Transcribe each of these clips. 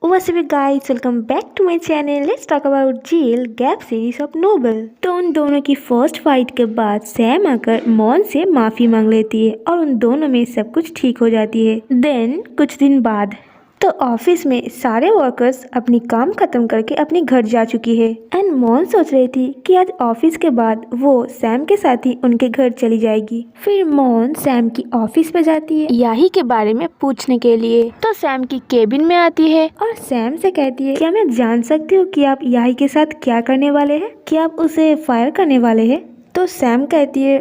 What's up guys, welcome back to my channel. Let's talk about जेल gap series of noble. तो उन दोनों की फर्स्ट फाइट के बाद सैम आकर मॉन से माफी मांग लेती है और उन दोनों में सब कुछ ठीक हो जाती है। देन कुछ दिन बाद तो ऑफिस में सारे वर्कर्स अपनी काम खत्म करके अपने घर जा चुकी है एंड मॉन सोच रही थी कि आज ऑफिस के बाद वो सैम के साथ ही उनके घर चली जाएगी। फिर मॉन सैम की ऑफिस पे जाती है याही के बारे में पूछने के लिए। तो सैम की केबिन में आती है और सैम से कहती है, क्या मैं जान सकती हूँ कि आप याही के साथ क्या करने वाले हैं? क्या आप उसे फायर करने वाले हैं? तो सैम कहती है,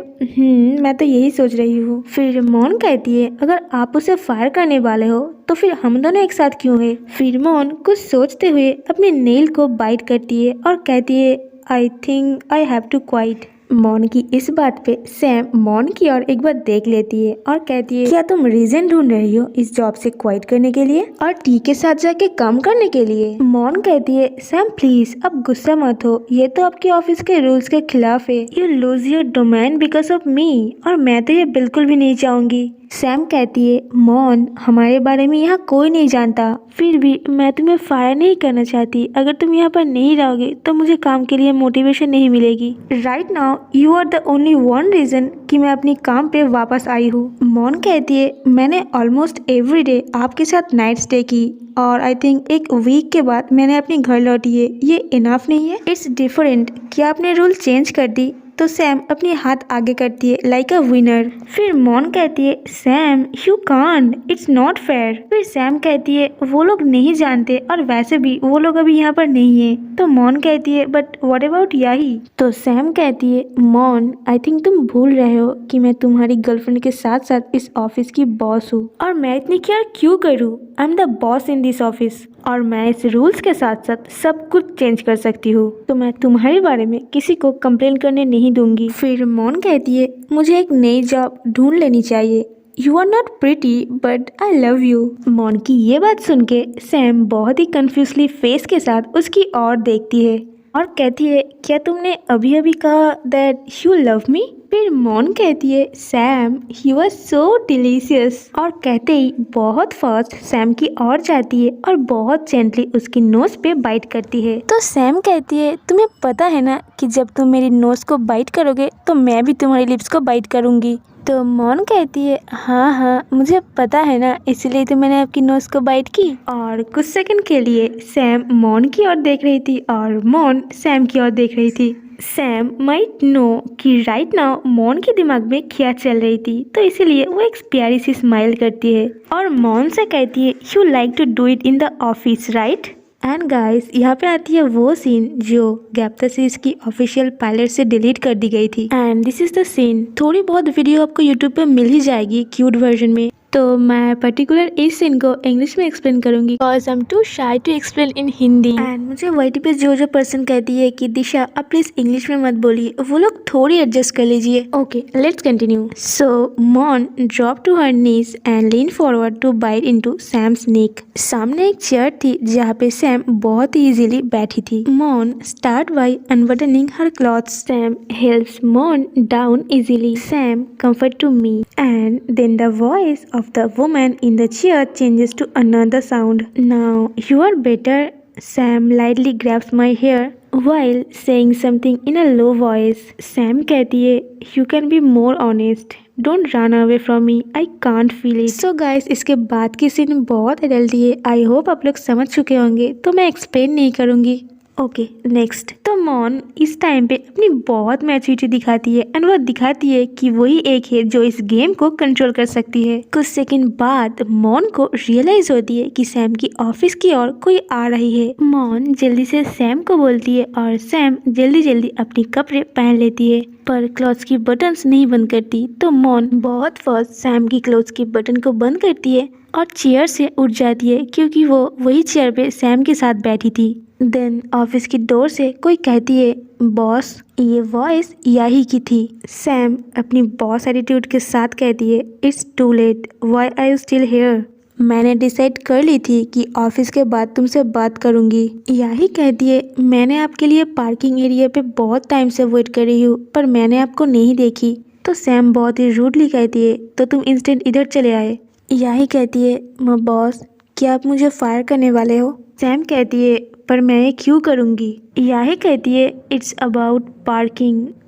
मैं तो यही सोच रही हूँ। फिर मॉन कहती है, अगर आप उसे फायर करने वाले हो तो फिर हम दोनों एक साथ क्यों है? फिर मॉन कुछ सोचते हुए अपने नेल को बाइट करती है और कहती है, I think I have to quit. Mon की इस बात पे सैम मॉन की ओर एक बार देख लेती है और कहती है, क्या तुम रीजन ढूंढ रही हो इस जॉब से क्वाइट करने के लिए और टी के साथ जाके काम करने के लिए? मॉन कहती है, सैम प्लीज अब गुस्सा मत हो, ये तो आपके ऑफिस के रूल्स के खिलाफ है। You lose your domain because of me और मैं तो ये बिल्कुल भी नहीं चाहूंगी। सैम कहती है, मॉन हमारे बारे में यहाँ कोई नहीं जानता, फिर भी मैं तुम्हें फायर नहीं करना चाहती। अगर तुम यहाँ पर नहीं रहोगे तो मुझे काम के लिए मोटिवेशन नहीं मिलेगी। Right now you are the only one reason कि मैं अपनी काम पे वापस आई हूँ। मॉन कहती है, मैंने ऑलमोस्ट एवरी डे आपके साथ नाइट स्टे की और आई थिंक एक वीक के बाद मैंने अपने घर लौटी है। ये इनफ नहीं है? It's different. क्या आपने रूल चेंज कर दी? तो सैम अपने हाथ आगे करती है लाइक अ विनर। फिर मॉन कहती है, Sam you can't, it's not fair. फिर सैम कहती है, वो लोग नहीं जानते और वैसे भी वो लोग अभी यहाँ पर नहीं है। तो मॉन कहती है, बट व्हाट अबाउट याही? तो सैम कहती है, मॉन आई थिंक तुम भूल रहे हो कि मैं तुम्हारी गर्लफ्रेंड के साथ साथ इस ऑफिस की बॉस हूँ और मैं इतनी केयर क्यों करूँ? I am the boss in this office और मैं इस रूल्स के साथ साथ सब कुछ चेंज कर सकती हूँ। तो मैं तुम्हारे बारे में किसी को कंप्लेन करने नहीं दूंगी। फिर मॉन कहती है, मुझे एक नई जॉब ढूंढ लेनी चाहिए। You are not pretty but I love you. Mon की ये बात सुन के सैम बहुत ही कंफ्यूजली फेस के साथ उसकी ओर देखती है और कहती है, क्या तुमने अभी अभी कहा दैट यू लव मी? फिर मॉन कहती है, Sam you are so delicious और कहते ही बहुत फास्ट सैम की ओर जाती है और बहुत जेंटली उसकी नोज पे बाइट करती है। तो सैम कहती है, तुम्हें पता है ना कि जब तुम मेरी नोज को बाइट करोगे तो मैं भी तुम्हारी लिप्स को बाइट करूंगी। तो मॉन कहती है, हाँ मुझे पता है ना, इसलिए तो मैंने आपकी नोज को बाइट की। और कुछ सेकंड के लिए सैम मॉन की ओर देख रही थी और मॉन सैम की ओर देख रही थी। सैम माइट नो कि राइट नाउ मॉन के दिमाग में क्या चल रही थी, तो इसीलिए वो एक प्यारी सी स्माइल करती है और मॉन से कहती है, you like to do it in the office right? And guys यहाँ पे आती है वो सीन जो गैप्ता सीरीज की ऑफिशियल पायलट से डिलीट कर दी गई थी and this is the scene. थोड़ी बहुत वीडियो आपको यूट्यूब पे मिल ही जाएगी क्यूट वर्जन में, तो मैं पर्टिकुलर इस सीन को इंग्लिश में एक्सप्लेन करूंगी because I am too shy to explain in Hindi. And मुझे वाईटी पे जो पर्सन कहती है कि दिशा आप प्लीज इंग्लिश में मत बोलिए, वो लोग थोड़ी एडजस्ट कर लीजिए। Okay let's continue. So Mon drop to her knees and lean forward to bite into Sam's neck. सामने एक चेयर थी जहाँ पे सैम बहुत ही इजीली बैठी थी। Mon start by unbuttoning her clothes. Sam helps Mon down easily. Sam comfort to me and then the voice of the woman in the chair changes to another sound. Now you are better. Sam lightly grabs my hair while saying something in a low voice. Sam कहती है, you can be more honest. Don't run away from me. I can't feel it. So guys इसके बाद की scene बहुत adult है। I hope आप लोग समझ चुके होंगे, तो मैं एक्सप्लेन नहीं करूँगी। Okay next. तो मॉन इस टाइम पे अपनी बहुत मैच्योरिटी दिखाती है एंड वो दिखाती है कि वही एक है जो इस गेम को कंट्रोल कर सकती है। कुछ सेकंड बाद मॉन को रियलाइज होती है कि सैम की ऑफिस की ओर कोई आ रही है। मॉन जल्दी से सैम को बोलती है और सैम जल्दी अपनी कपड़े पहन लेती है पर क्लॉथ्स की बटन्स नहीं बंद करती। तो मॉन बहुत फास्ट सैम की क्लॉथ्स की बटन को बंद करती है और चेयर से उठ जाती है क्योंकि वो वही चेयर पे सैम के साथ बैठी थी। देन ऑफिस की डोर से कोई कहती है, बॉस। ये वॉइस याही की थी। सैम अपनी बॉस एटीट्यूड के साथ कहती है, it's too late, why are you still here? मैंने डिसाइड कर ली थी कि ऑफिस के बाद तुमसे बात करूंगी। याही कहती है, मैंने आपके लिए पार्किंग एरिया पे बहुत टाइम से वेट कर रही हूँ पर मैंने आपको नहीं देखी। तो सैम बहुत ही रूडली कहती है, तो तुम इंस्टेंट इधर चले आए। याही कहती है, मैं बॉस क्या आप मुझे फायर करने वाले हो? सैम कहती है पर मैं ये क्यों करूँगी? याही कहती है इट्स अबाउट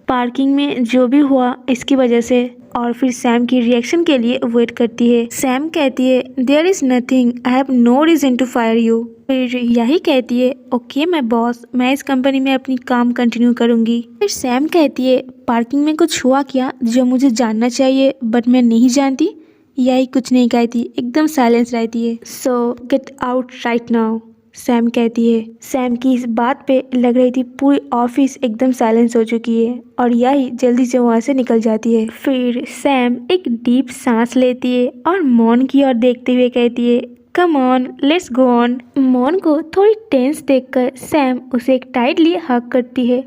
पार्किंग में जो भी हुआ इसकी वजह से। और फिर सैम की रिएक्शन के लिए वेट करती है। सैम कहती है there is nothing, I have no reason to fire you. फिर यही कहती है ओके माय बॉस, मैं इस कंपनी में अपनी काम कंटिन्यू करूंगी। फिर सैम कहती है पार्किंग में कुछ हुआ क्या जो मुझे जानना चाहिए बट मैं नहीं जानती? यही कुछ नहीं कहती, एकदम साइलेंस रहती है। सो get out right now, Sam कहती है। सैम की इस बात पे लग रही थी पूरी ऑफिस एकदम साइलेंस हो चुकी है और यही जल्दी से वहाँ से निकल जाती है। फिर सैम एक डीप सांस लेती है और मॉन की ओर देखते हुए कहती है come on let's go on. Mon को थोड़ी टेंस देखकर सैम उसे एक टाइटली हग करती है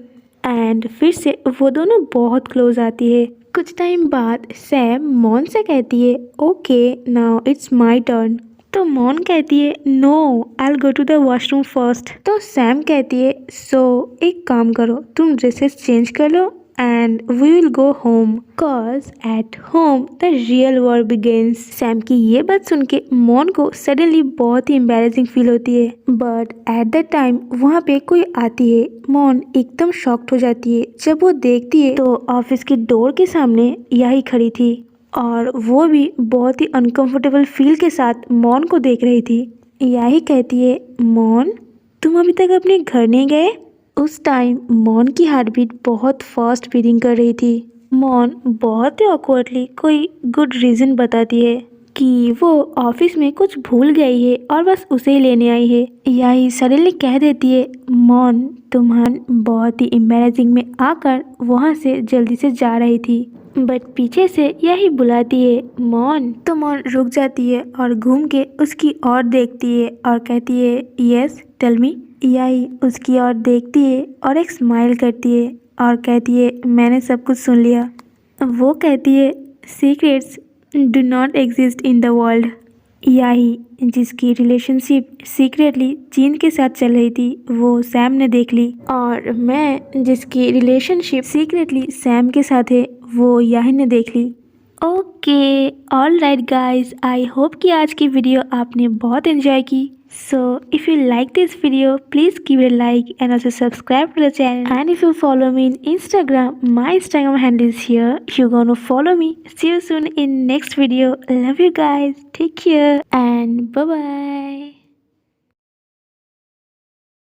एंड फिर से वो दोनों बहुत क्लोज आती है। कुछ टाइम बाद सैम मॉन से कहती है okay now it's my turn. तो मॉन कहती है no I will go to the washroom first. तो सैम कहती है सो एक काम करो, तुम ड्रेसेस चेंज कर लो and we will go home cause at home the real work begins. Sam की ये बात सुन के मॉन को सडनली बहुत ही एम्बैरेसिंग फील होती है बट एट द टाइम वहाँ पे कोई आती है। मॉन एकदम शॉक्ड हो जाती है जब वो देखती है तो ऑफिस के डोर के सामने यही खड़ी थी और वो भी बहुत ही अनकंफर्टेबल फील के साथ मॉन को देख रही थी। यही कहती है मॉन तुम अभी तक अपने घर नहीं गए? उस टाइम मॉन की हार्ट बीट बहुत फास्ट बीटिंग कर रही थी। मॉन बहुत ही ऑकवर्डली कोई गुड रीज़न बताती है कि वो ऑफिस में कुछ भूल गई है और बस उसे ही लेने आई है। यही सडनली कह देती है मॉन तुम्हान बहुत ही एम्बैरेसिंग में आकर वहाँ से जल्दी से जा रही थी बट पीछे से यही बुलाती है मॉन। तो मॉन रुक जाती है और घूम के उसकी ओर देखती है और कहती है यस टेल मी। यही उसकी ओर देखती है और एक स्माइल करती है और कहती है मैंने सब कुछ सुन लिया। वो कहती है secrets do not exist in the world. यही जिसकी रिलेशनशिप सीक्रेटली जीन के साथ चल रही थी वो सैम ने देख ली और मैं जिसकी रिलेशनशिप सीक्रेटली सैम के साथ है वो यही ने देख ली। Okay all right guys, I hope कि आज की वीडियो आपने बहुत एंजॉय की। So if you like this video, please give it a like and also subscribe to the channel. And if you follow me in Instagram, my Instagram handle is here. If you're gonna follow me, see you soon in next video. Love you guys. Take care and bye bye.